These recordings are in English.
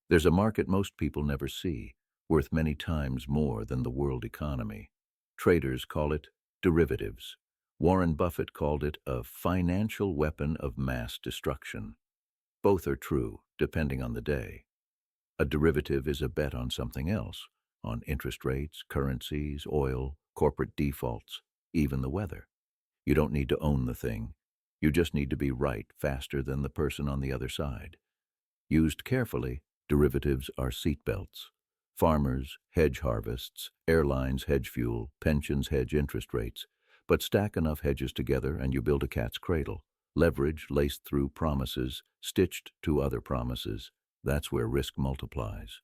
There's a market most people never see, worth many times more than the world economy. Traders call it derivatives. Warren Buffett called it a financial weapon of mass destruction. Both are true, depending on the day. A derivative is a bet on something else, on interest rates, currencies, oil, corporate defaults, even the weather. You don't need to own the thing. You just need to be right faster than the person on the other side. Used carefully, derivatives are seatbelts. Farmers hedge harvests, airlines hedge fuel, pensions hedge interest rates. But stack enough hedges together and you build a cat's cradle. Leverage laced through promises, stitched to other promises. That's where risk multiplies.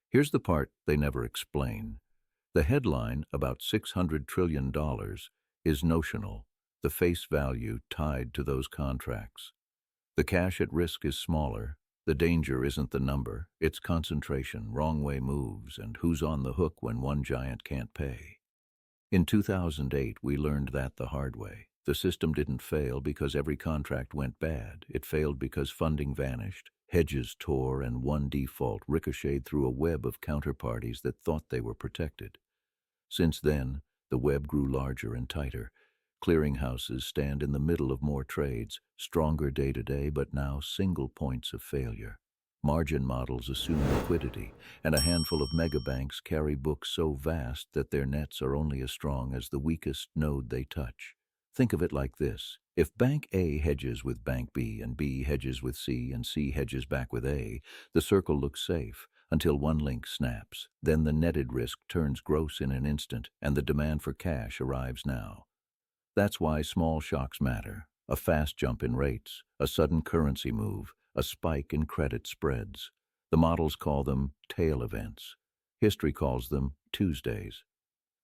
Here's the part they never explain. The headline, about $600 trillion, is notional, the face value tied to those contracts. The cash at risk is smaller. The danger isn't the number, it's concentration, wrong way moves, and who's on the hook when one giant can't pay. In 2008, we learned that the hard way. The system didn't fail because every contract went bad. It failed because funding vanished, hedges tore, and one default ricocheted through a web of counterparties that thought they were protected. Since then, the web grew larger and tighter. Clearinghouses stand in the middle of more trades, stronger day to day, but now single points of failure. Margin models assume liquidity, and a handful of megabanks carry books so vast that their nets are only as strong as the weakest node they touch. Think of it like this. If Bank A hedges with Bank B and B hedges with C and C hedges back with A, the circle looks safe until one link snaps. Then the netted risk turns gross in an instant, and the demand for cash arrives now. That's why small shocks matter. A fast jump in rates, a sudden currency move, a spike in credit spreads. The models call them tail events. History calls them Tuesdays.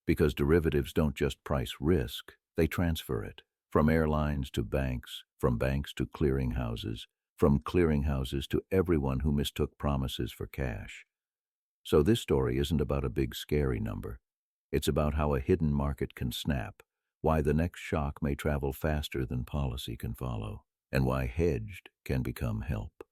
Because derivatives don't just price risk, they transfer it. From airlines to banks, from banks to clearinghouses, from clearinghouses to everyone who mistook promises for cash. So this story isn't about a big scary number. It's about how a hidden market can snap, why the next shock may travel faster than policy can follow, and why hedged can become help.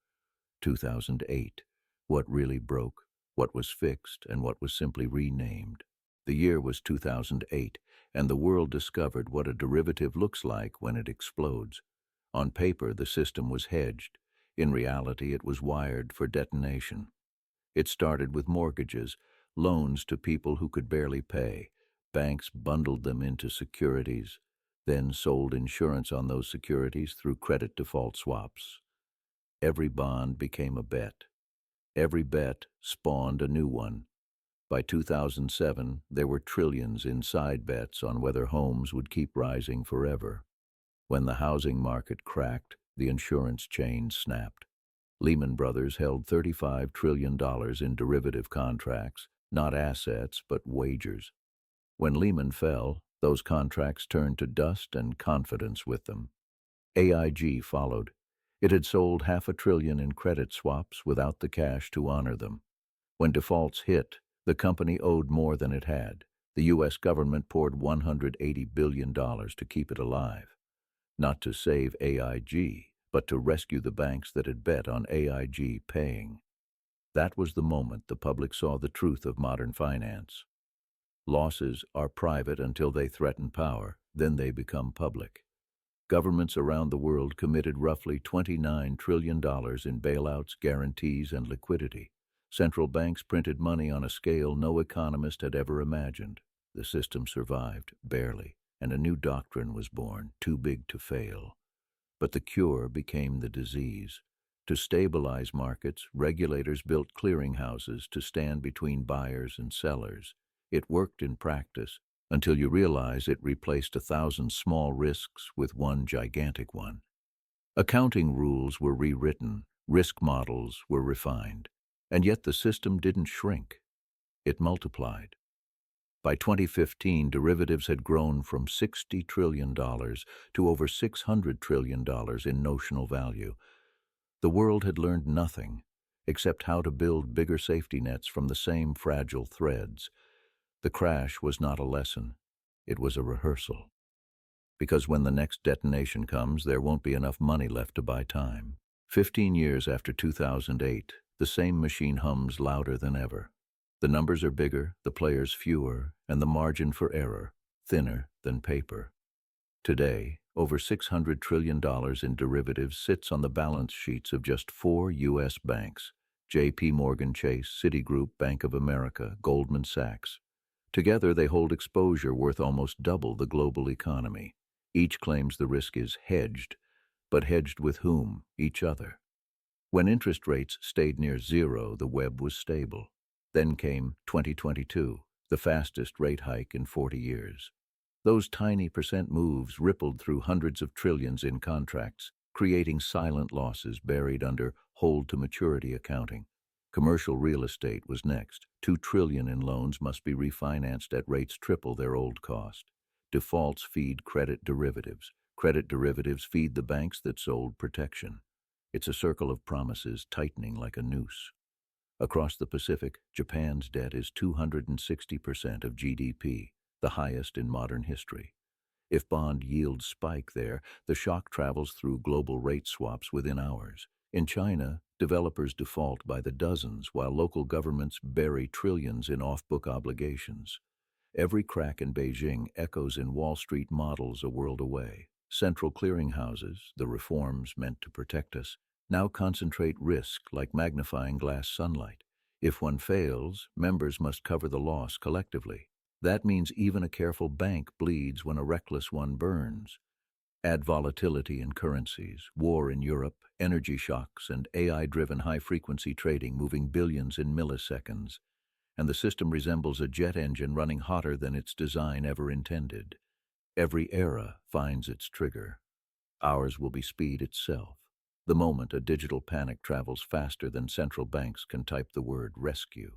2008. What really broke, what was fixed, and what was simply renamed. The year was 2008, and the world discovered what a derivative looks like when it explodes. On paper, the system was hedged. In reality, it was wired for detonation. It started with mortgages, loans to people who could barely pay. Banks bundled them into securities, then sold insurance on those securities through credit default swaps. Every bond became a bet. Every bet spawned a new one. By 2007, there were trillions in side bets on whether homes would keep rising forever. When the housing market cracked, the insurance chain snapped. Lehman Brothers held $35 trillion in derivative contracts, not assets but wagers. When Lehman fell, those contracts turned to dust and confidence with them. AIG followed. It had sold $500 billion in credit swaps without the cash to honor them. When defaults hit, the company owed more than it had. The U.S. government poured $180 billion to keep it alive. Not to save AIG, but to rescue the banks that had bet on AIG paying. That was the moment the public saw the truth of modern finance. Losses are private until they threaten power, then they become public. Governments around the world committed roughly $29 trillion in bailouts, guarantees, and liquidity. Central banks printed money on a scale no economist had ever imagined. The system survived, barely, and a new doctrine was born, too big to fail. But the cure became the disease. To stabilize markets, regulators built clearinghouses to stand between buyers and sellers. It worked in practice, until you realize it replaced 1,000 small risks with one gigantic one. Accounting rules were rewritten, risk models were refined, and yet the system didn't shrink. It multiplied. By 2015, derivatives had grown from $60 trillion to over $600 trillion in notional value. The world had learned nothing, except how to build bigger safety nets from the same fragile threads. The crash was not a lesson, it was a rehearsal. Because when the next detonation comes, there won't be enough money left to buy time. 15 years after 2008, The same machine hums louder than ever. The numbers are bigger, the players fewer, and the margin for error thinner than paper. Today, over $600 trillion in derivatives sits on the balance sheets of just 4 U.S. banks: JPMorgan Chase, Citigroup, Bank of America, Goldman Sachs. Together, they hold exposure worth almost double the global economy. Each claims the risk is hedged, but hedged with whom? Each other. When interest rates stayed near zero, the web was stable. Then came 2022, the fastest rate hike in 40 years. Those tiny percent moves rippled through hundreds of trillions in contracts, creating silent losses buried under hold-to-maturity accounting. Commercial real estate was next. $2 trillion in loans must be refinanced at rates triple their old cost. Defaults feed credit derivatives. Credit derivatives feed the banks that sold protection. It's a circle of promises tightening like a noose. Across the Pacific, Japan's debt is 260% of GDP, the highest in modern history. If bond yields spike there, the shock travels through global rate swaps within hours. In China, developers default by the dozens while local governments bury trillions in off-book obligations. Every crack in Beijing echoes in Wall Street models a world away. Central clearinghouses, the reforms meant to protect us, now concentrate risk like magnifying glass sunlight. If one fails, members must cover the loss collectively. That means even a careful bank bleeds when a reckless one burns. Add volatility in currencies, war in Europe, energy shocks, and AI-driven high-frequency trading moving billions in milliseconds, and the system resembles a jet engine running hotter than its design ever intended. Every era finds its trigger. Ours will be speed itself. The moment a digital panic travels faster than central banks can type the word rescue.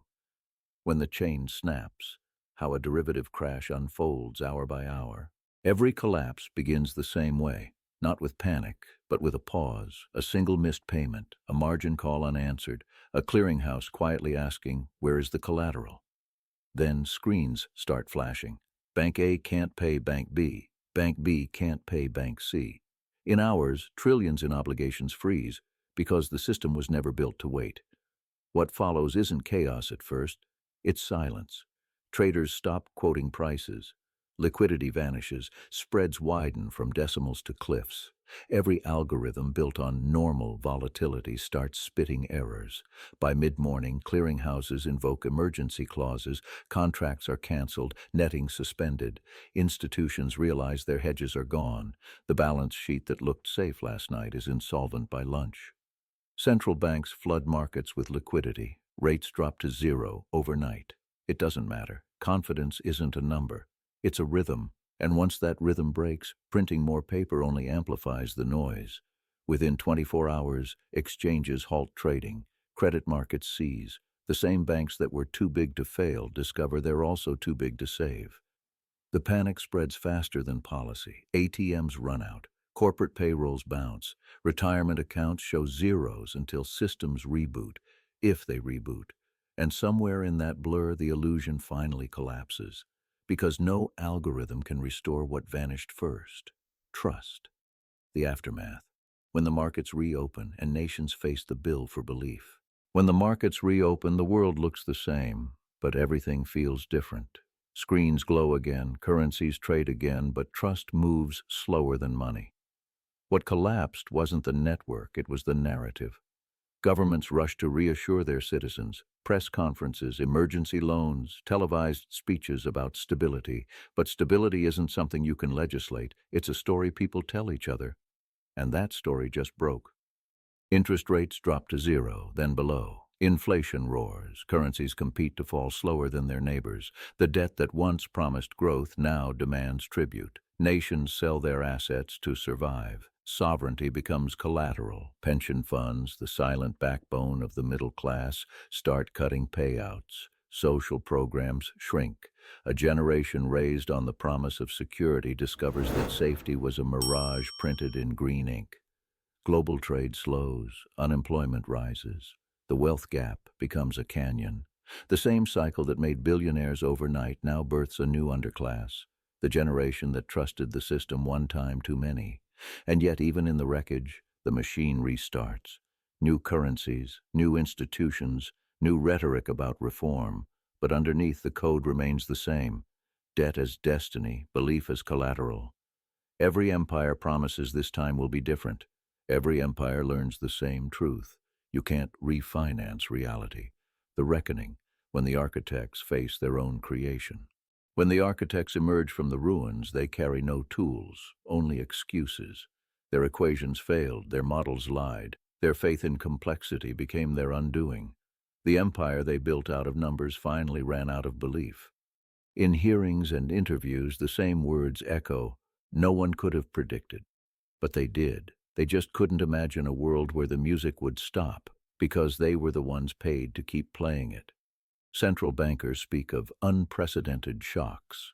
When the chain snaps, how a derivative crash unfolds hour by hour. Every collapse begins the same way, not with panic, but with a pause, a single missed payment, a margin call unanswered, a clearinghouse quietly asking, "Where is the collateral?" Then screens start flashing. Bank A can't pay Bank B. Bank B can't pay Bank C. In hours, trillions in obligations freeze because the system was never built to wait. What follows isn't chaos at first, it's silence. Traders stop quoting prices. Liquidity vanishes, spreads widen from decimals to cliffs. Every algorithm built on normal volatility starts spitting errors. By mid-morning, clearinghouses invoke emergency clauses, contracts are canceled, netting suspended. Institutions realize their hedges are gone. The balance sheet that looked safe last night is insolvent by lunch. Central banks flood markets with liquidity. Rates drop to zero overnight. It doesn't matter. Confidence isn't a number. It's a rhythm, and once that rhythm breaks, printing more paper only amplifies the noise. Within 24 hours, exchanges halt trading, credit markets seize. The same banks that were too big to fail discover they're also too big to save. The panic spreads faster than policy. ATMs run out, corporate payrolls bounce, retirement accounts show zeros until systems reboot, if they reboot. And somewhere in that blur, the illusion finally collapses. Because no algorithm can restore what vanished first: trust. The aftermath. When the markets reopen and nations face the bill for belief. When the markets reopen, the world looks the same, but everything feels different. Screens glow again, currencies trade again, but trust moves slower than money. What collapsed wasn't the network, it was the narrative. Governments rushed to reassure their citizens. Press conferences, emergency loans, televised speeches about stability. But stability isn't something you can legislate. It's a story people tell each other. And that story just broke. Interest rates drop to zero, then below. Inflation roars. Currencies compete to fall slower than their neighbors. The debt that once promised growth now demands tribute. Nations sell their assets to survive. Sovereignty becomes collateral. Pension funds, the silent backbone of the middle class, start cutting payouts. Social programs shrink. A generation raised on the promise of security discovers that safety was a mirage printed in green ink. Global trade slows. Unemployment rises. The wealth gap becomes a canyon. The same cycle that made billionaires overnight now births a new underclass. The generation that trusted the system one time too many. And yet, even in the wreckage, the machine restarts. New currencies, new institutions, new rhetoric about reform, but underneath the code remains the same: debt as destiny, belief as collateral. Every empire promises this time will be different. Every empire learns the same truth: you can't refinance reality. The reckoning, when the architects face their own creation. When the architects emerge from the ruins, they carry no tools, only excuses. Their equations failed, their models lied, their faith in complexity became their undoing. The empire they built out of numbers finally ran out of belief. In hearings and interviews, the same words echo: no one could have predicted. But they did. They just couldn't imagine a world where the music would stop, because they were the ones paid to keep playing it. Central bankers speak of unprecedented shocks.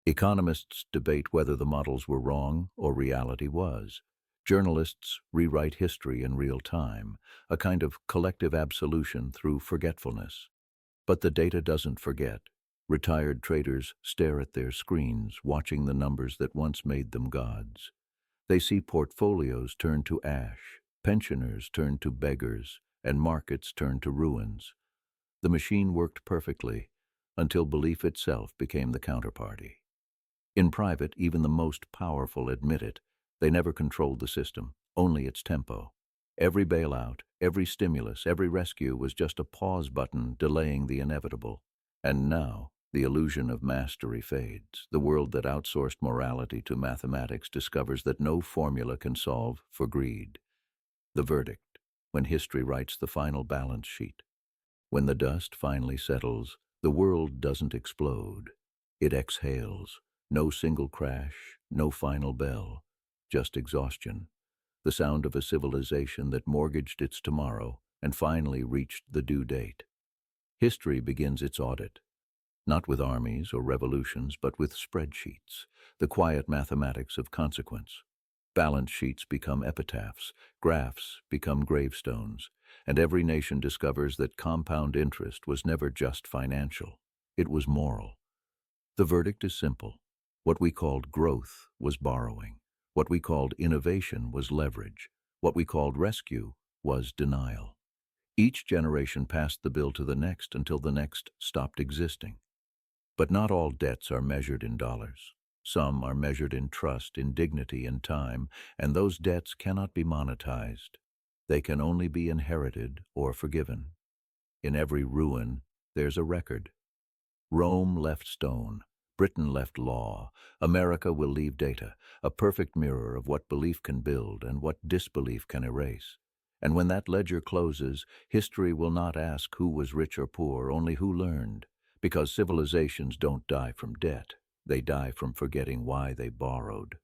Economists debate whether the models were wrong or reality was. Journalists rewrite history in real time, a kind of collective absolution through forgetfulness. But the data doesn't forget. Retired traders stare at their screens, watching the numbers that once made them gods. They see portfolios turn to ash, pensioners turn to beggars, and markets turn to ruins. The machine worked perfectly until belief itself became the counterparty. In private, even the most powerful admit it. They never controlled the system, only its tempo. Every bailout, every stimulus, every rescue was just a pause button delaying the inevitable. And now, the illusion of mastery fades. The world that outsourced morality to mathematics discovers that no formula can solve for greed. The verdict, when history writes the final balance sheet. When the dust finally settles, the world doesn't explode. It exhales. No single crash, no final bell, just exhaustion. The sound of a civilization that mortgaged its tomorrow and finally reached the due date. History begins its audit, not with armies or revolutions, but with spreadsheets, the quiet mathematics of consequence. Balance sheets become epitaphs, graphs become gravestones, and every nation discovers that compound interest was never just financial, it was moral. The verdict is simple. What we called growth was borrowing. What we called innovation was leverage. What we called rescue was denial. Each generation passed the bill to the next until the next stopped existing. But not all debts are measured in dollars. Some are measured in trust, in dignity, in time, and those debts cannot be monetized. They can only be inherited or forgiven. In every ruin, there's a record. Rome left stone. Britain left law. America will leave data, a perfect mirror of what belief can build and what disbelief can erase. And when that ledger closes, history will not ask who was rich or poor, only who learned. Because civilizations don't die from debt. They die from forgetting why they borrowed.